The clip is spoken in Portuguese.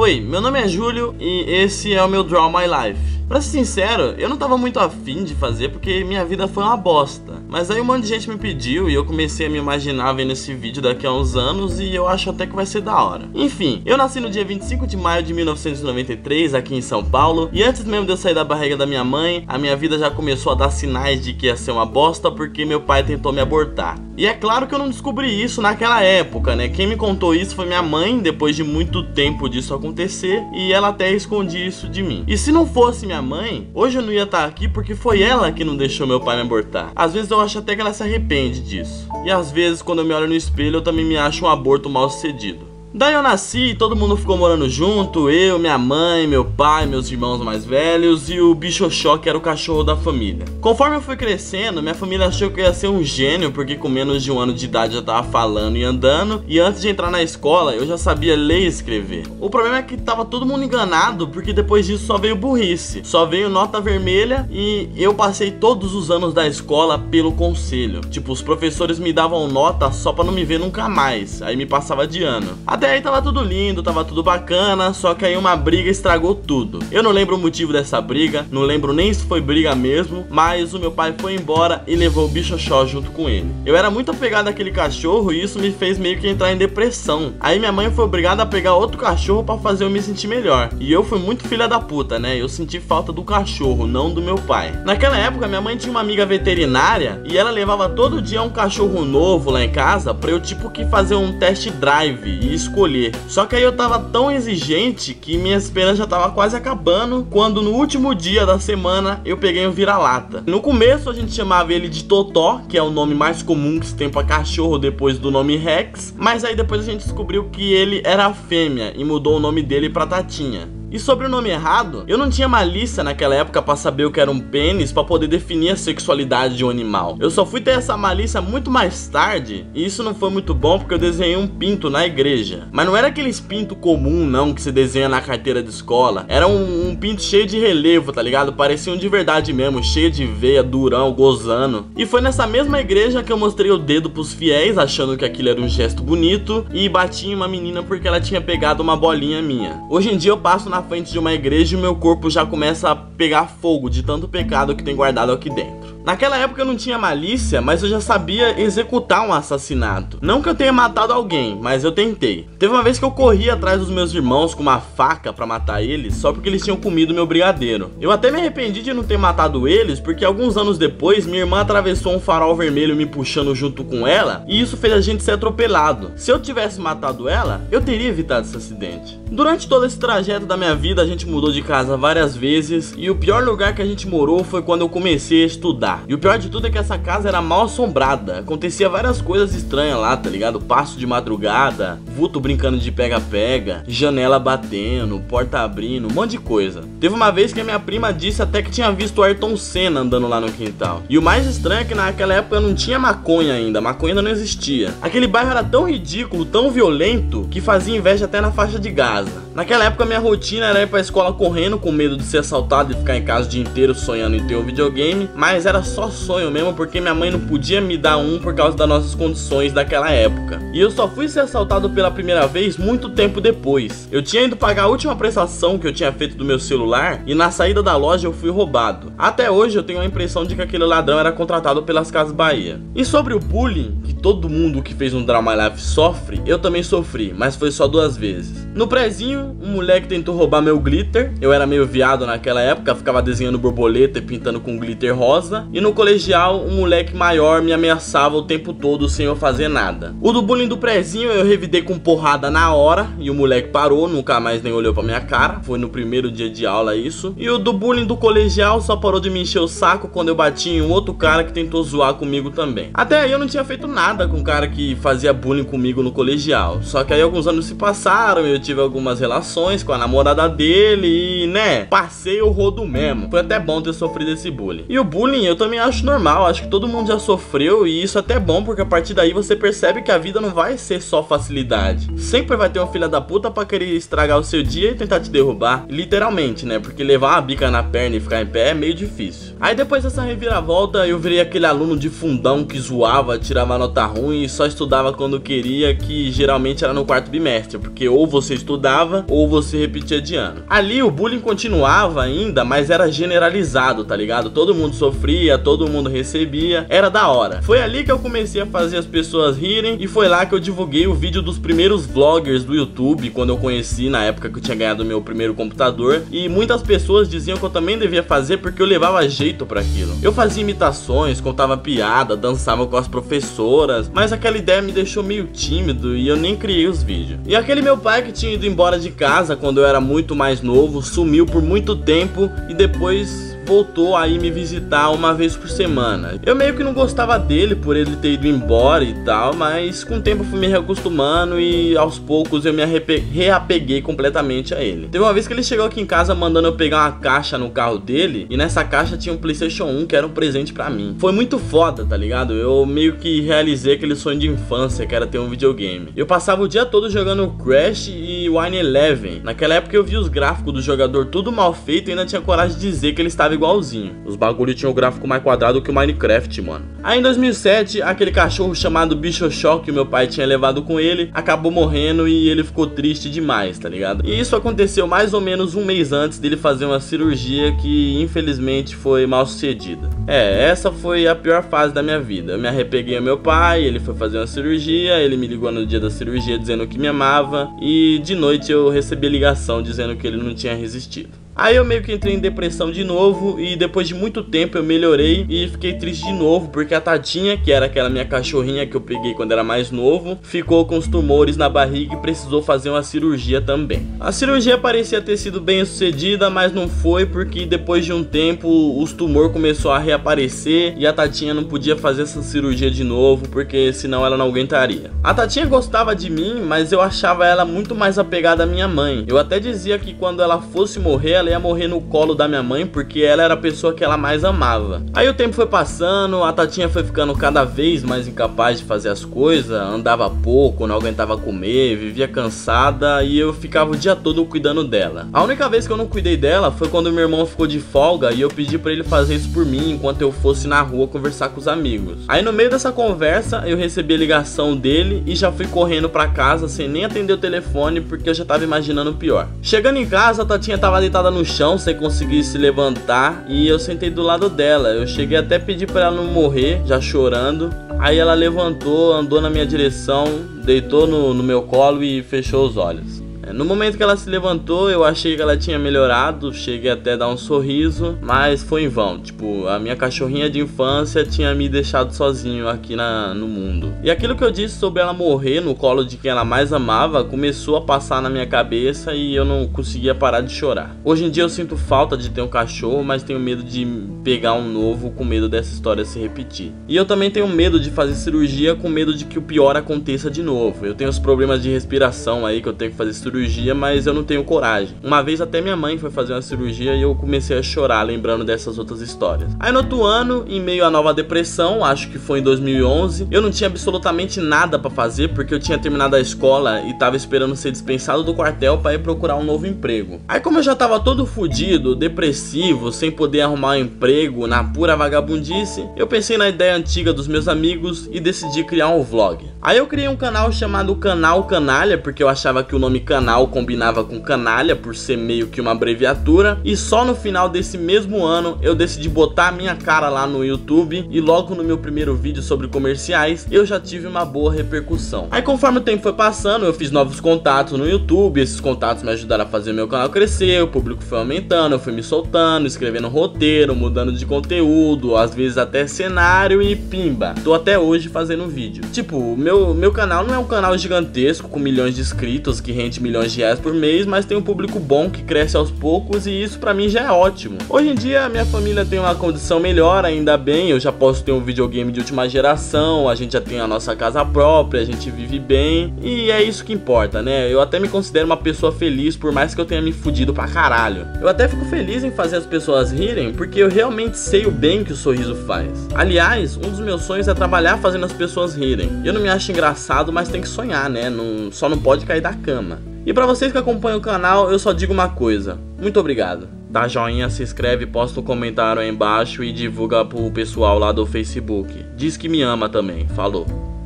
Oi, meu nome é Júlio e esse é o meu Draw My Life. Pra ser sincero, eu não tava muito afim de fazer porque minha vida foi uma bosta. Mas aí um monte de gente me pediu e eu comecei a me imaginar vendo esse vídeo daqui a uns anos e eu acho até que vai ser da hora. Enfim, eu nasci no dia 25 de maio de 1993 aqui em São Paulo. E antes mesmo de eu sair da barriga da minha mãe, a minha vida já começou a dar sinais de que ia ser uma bosta porque meu pai tentou me abortar. E é claro que eu não descobri isso naquela época, né? Quem me contou isso foi minha mãe, depois de muito tempo disso acontecer, e ela até escondia isso de mim. E se não fosse minha mãe, hoje eu não ia estar aqui porque foi ela que não deixou meu pai me abortar. Às vezes eu acho até que ela se arrepende disso. E às vezes quando eu me olho no espelho eu também me acho um aborto mal sucedido. Daí eu nasci e todo mundo ficou morando junto, eu, minha mãe, meu pai, meus irmãos mais velhos e o Bichoxó, que era o cachorro da família. Conforme eu fui crescendo, minha família achou que eu ia ser um gênio, porque com menos de um ano de idade eu já tava falando e andando, e antes de entrar na escola eu já sabia ler e escrever. O problema é que tava todo mundo enganado, porque depois disso só veio burrice, só veio nota vermelha e eu passei todos os anos da escola pelo conselho. Tipo, os professores me davam nota só pra não me ver nunca mais, aí me passava de ano. Até aí tava tudo lindo, tava tudo bacana, só que aí uma briga estragou tudo. Eu não lembro o motivo dessa briga, não lembro nem se foi briga mesmo, mas o meu pai foi embora e levou o Bichoxó junto com ele. Eu era muito apegado àquele cachorro e isso me fez meio que entrar em depressão. Aí minha mãe foi obrigada a pegar outro cachorro pra fazer eu me sentir melhor. E eu fui muito filha da puta, né? Eu senti falta do cachorro, não do meu pai. Naquela época minha mãe tinha uma amiga veterinária e ela levava todo dia um cachorro novo lá em casa pra eu tipo que fazer um test drive e escolher. Só que aí eu tava tão exigente que minhas penas já tava quase acabando, quando no último dia da semana eu peguei um vira-lata. No começo a gente chamava ele de Totó, que é o nome mais comum que se tem pra cachorro depois do nome Rex, mas aí depois a gente descobriu que ele era fêmea e mudou o nome dele pra Tatinha. E sobre o nome errado, eu não tinha malícia naquela época pra saber o que era um pênis pra poder definir a sexualidade de um animal. Eu só fui ter essa malícia muito mais tarde, e isso não foi muito bom porque eu desenhei um pinto na igreja. Mas não era aqueles pinto comum não, que se desenha na carteira de escola. Era um pinto cheio de relevo, tá ligado? Parecia um de verdade mesmo, cheio de veia, durão, gozando. E foi nessa mesma igreja que eu mostrei o dedo pros fiéis, achando que aquilo era um gesto bonito, e bati em uma menina porque ela tinha pegado uma bolinha minha. Hoje em dia eu passo na frente de uma igreja e o meu corpo já começa a pegar fogo de tanto pecado que tem guardado aqui dentro. Naquela época eu não tinha malícia, mas eu já sabia executar um assassinato. Não que eu tenha matado alguém, mas eu tentei. Teve uma vez que eu corri atrás dos meus irmãos com uma faca pra matar eles, só porque eles tinham comido meu brigadeiro. Eu até me arrependi de não ter matado eles, porque alguns anos depois minha irmã atravessou um farol vermelho me puxando junto com ela, e isso fez a gente ser atropelado. Se eu tivesse matado ela, eu teria evitado esse acidente. Durante todo esse trajeto da minha vida, a gente mudou de casa várias vezes, e o pior lugar que a gente morou foi quando eu comecei a estudar. E o pior de tudo é que essa casa era mal assombrada. Acontecia várias coisas estranhas lá, tá ligado? Passo de madrugada, vulto brincando de pega-pega, janela batendo, porta abrindo, um monte de coisa. Teve uma vez que a minha prima disse até que tinha visto o Ayrton Senna andando lá no quintal. E o mais estranho é que naquela época não tinha maconha ainda, maconha ainda não existia. Aquele bairro era tão ridículo, tão violento, que fazia inveja até na faixa de Gaza. Naquela época minha rotina era ir pra escola correndo, com medo de ser assaltado e ficar em casa o dia inteiro sonhando em ter um videogame, mas era só sonho mesmo porque minha mãe não podia me dar um por causa das nossas condições daquela época. E eu só fui ser assaltado pela primeira vez muito tempo depois. Eu tinha ido pagar a última prestação que eu tinha feito do meu celular e na saída da loja eu fui roubado. Até hoje eu tenho a impressão de que aquele ladrão era contratado pelas Casas Bahia. E sobre o bullying, que todo mundo que fez um Draw My Life sofre, eu também sofri, mas foi só 2 vezes. No prezinho, um moleque tentou roubar meu glitter. Eu era meio viado naquela época, ficava desenhando borboleta e pintando com glitter rosa. E no colegial, um moleque maior me ameaçava o tempo todo sem eu fazer nada. O do bullying do prezinho eu revidei com porrada na hora e o moleque parou, nunca mais nem olhou pra minha cara. Foi no primeiro dia de aula isso. E o do bullying do colegial só parou de me encher o saco quando eu bati em um outro cara que tentou zoar comigo também. Até aí eu não tinha feito nada com o cara que fazia bullying comigo no colegial. Só que aí alguns anos se passaram e eu tive algumas relações com a namorada dele e, né, passei o rodo mesmo. Foi até bom ter sofrido esse bullying. E o bullying eu também acho normal, acho que todo mundo já sofreu e isso é até bom, porque a partir daí você percebe que a vida não vai ser só facilidade. Sempre vai ter um filho da puta pra querer estragar o seu dia e tentar te derrubar, literalmente, né? Porque levar uma bica na perna e ficar em pé é meio difícil. Aí depois dessa reviravolta eu virei aquele aluno de fundão que zoava, tirava nota ruim e só estudava quando queria, que geralmente era no quarto bimestre, porque ou você estudava ou você repetia de ano. Ali o bullying continuava ainda, mas era generalizado, tá ligado? Todo mundo sofria, todo mundo recebia, era da hora. Foi ali que eu comecei a fazer as pessoas rirem e foi lá que eu divulguei o vídeo dos primeiros vloggers do YouTube, quando eu conheci, na época que eu tinha ganhado meu primeiro computador, e muitas pessoas diziam que eu também devia fazer porque eu levava jeito pra aquilo. Eu fazia imitações, contava piada, dançava com as professoras, mas aquela ideia me deixou meio tímido e eu nem criei os vídeos. E aquele meu pai que tinha ido embora de casa quando eu era muito mais novo, sumiu por muito tempo e depois voltou a ir me visitar uma vez por semana. Eu meio que não gostava dele por ele ter ido embora e tal, mas com o tempo eu fui me reacostumando e aos poucos eu me reapeguei completamente a ele. Teve uma vez que ele chegou aqui em casa mandando eu pegar uma caixa no carro dele e nessa caixa tinha um PlayStation 1 que era um presente pra mim. Foi muito foda, tá ligado? Eu meio que realizei aquele sonho de infância que era ter um videogame. Eu passava o dia todo jogando Crash e Wine Eleven. Naquela época eu vi os gráficos do jogador tudo mal feito e ainda tinha coragem de dizer que ele estava igualzinho. Os bagulho tinham o gráfico mais quadrado que o Minecraft, mano. Aí em 2007, aquele cachorro chamado Bichochoque que o meu pai tinha levado com ele, acabou morrendo e ele ficou triste demais, tá ligado? E isso aconteceu mais ou menos um mês antes dele fazer uma cirurgia que infelizmente foi mal sucedida. Essa foi a pior fase da minha vida. Eu me arrepeguei ao meu pai, ele foi fazer uma cirurgia, ele me ligou no dia da cirurgia dizendo que me amava e de noite eu recebi a ligação dizendo que ele não tinha resistido. Aí eu meio que entrei em depressão de novo e depois de muito tempo eu melhorei e fiquei triste de novo porque a Tatinha, que era aquela minha cachorrinha que eu peguei quando era mais novo, ficou com os tumores na barriga e precisou fazer uma cirurgia também. A cirurgia parecia ter sido bem sucedida, mas não foi porque depois de um tempo os tumores começou a reaparecer e a Tatinha não podia fazer essa cirurgia de novo porque senão ela não aguentaria. A Tatinha gostava de mim, mas eu achava ela muito mais apegada à minha mãe. Eu até dizia que quando ela fosse morrer, ela ia morrer no colo da minha mãe porque ela era a pessoa que ela mais amava. Aí o tempo foi passando, a Tatinha foi ficando cada vez mais incapaz de fazer as coisas, andava pouco, não aguentava comer, vivia cansada e eu ficava o dia todo cuidando dela. A única vez que eu não cuidei dela foi quando meu irmão ficou de folga e eu pedi pra ele fazer isso por mim enquanto eu fosse na rua conversar com os amigos. Aí no meio dessa conversa eu recebi a ligação dele e já fui correndo pra casa sem nem atender o telefone porque eu já tava imaginando o pior. Chegando em casa, a Tatinha tava deitada no chão sem conseguir se levantar e eu sentei do lado dela. Eu cheguei até a pedir pra ela não morrer, já chorando. Aí ela levantou, andou na minha direção, deitou no meu colo e fechou os olhos. No momento que ela se levantou, eu achei que ela tinha melhorado, cheguei até a dar um sorriso, mas foi em vão. Tipo, a minha cachorrinha de infância tinha me deixado sozinho aqui no mundo. E aquilo que eu disse sobre ela morrer no colo de quem ela mais amava começou a passar na minha cabeça e eu não conseguia parar de chorar. Hoje em dia eu sinto falta de ter um cachorro, mas tenho medo de pegar um novo com medo dessa história se repetir. E eu também tenho medo de fazer cirurgia com medo de que o pior aconteça de novo. Eu tenho os problemas de respiração aí que eu tenho que fazer cirurgia, mas eu não tenho coragem. Uma vez até minha mãe foi fazer uma cirurgia e eu comecei a chorar lembrando dessas outras histórias. Aí no outro ano, em meio à nova depressão, acho que foi em 2011, eu não tinha absolutamente nada pra fazer porque eu tinha terminado a escola e tava esperando ser dispensado do quartel pra ir procurar um novo emprego. Aí como eu já tava todo fudido, depressivo, sem poder arrumar um emprego, na pura vagabundice, eu pensei na ideia antiga dos meus amigos e decidi criar um vlog. Aí eu criei um canal chamado Canal Canalha porque eu achava que o nome canal combinava com canalha por ser meio que uma abreviatura, e só no final desse mesmo ano eu decidi botar a minha cara lá no YouTube e logo no meu primeiro vídeo sobre comerciais eu já tive uma boa repercussão. Aí conforme o tempo foi passando eu fiz novos contatos no YouTube, esses contatos me ajudaram a fazer meu canal crescer, o público foi aumentando, eu fui me soltando, escrevendo roteiro, mudando de conteúdo, às vezes até cenário e pimba, tô até hoje fazendo vídeo. Tipo, o meu meu canal não é um canal gigantesco com milhões de inscritos que rende milhões de reais por mês, mas tem um público bom que cresce aos poucos e isso pra mim já é ótimo. Hoje em dia minha família tem uma condição melhor, ainda bem, eu já posso ter um videogame de última geração, a gente já tem a nossa casa própria, a gente vive bem e é isso que importa, né? Eu até me considero uma pessoa feliz por mais que eu tenha me fudido pra caralho. Eu até fico feliz em fazer as pessoas rirem porque eu realmente sei o bem que o sorriso faz. Aliás, um dos meus sonhos é trabalhar fazendo as pessoas rirem. Eu não me acho engraçado, mas tem que sonhar, né? Só não pode cair da cama. E pra vocês que acompanham o canal, eu só digo uma coisa. Muito obrigado. Dá joinha, se inscreve, posta um comentário aí embaixo e divulga pro pessoal lá do Facebook. Diz que me ama também. Falou.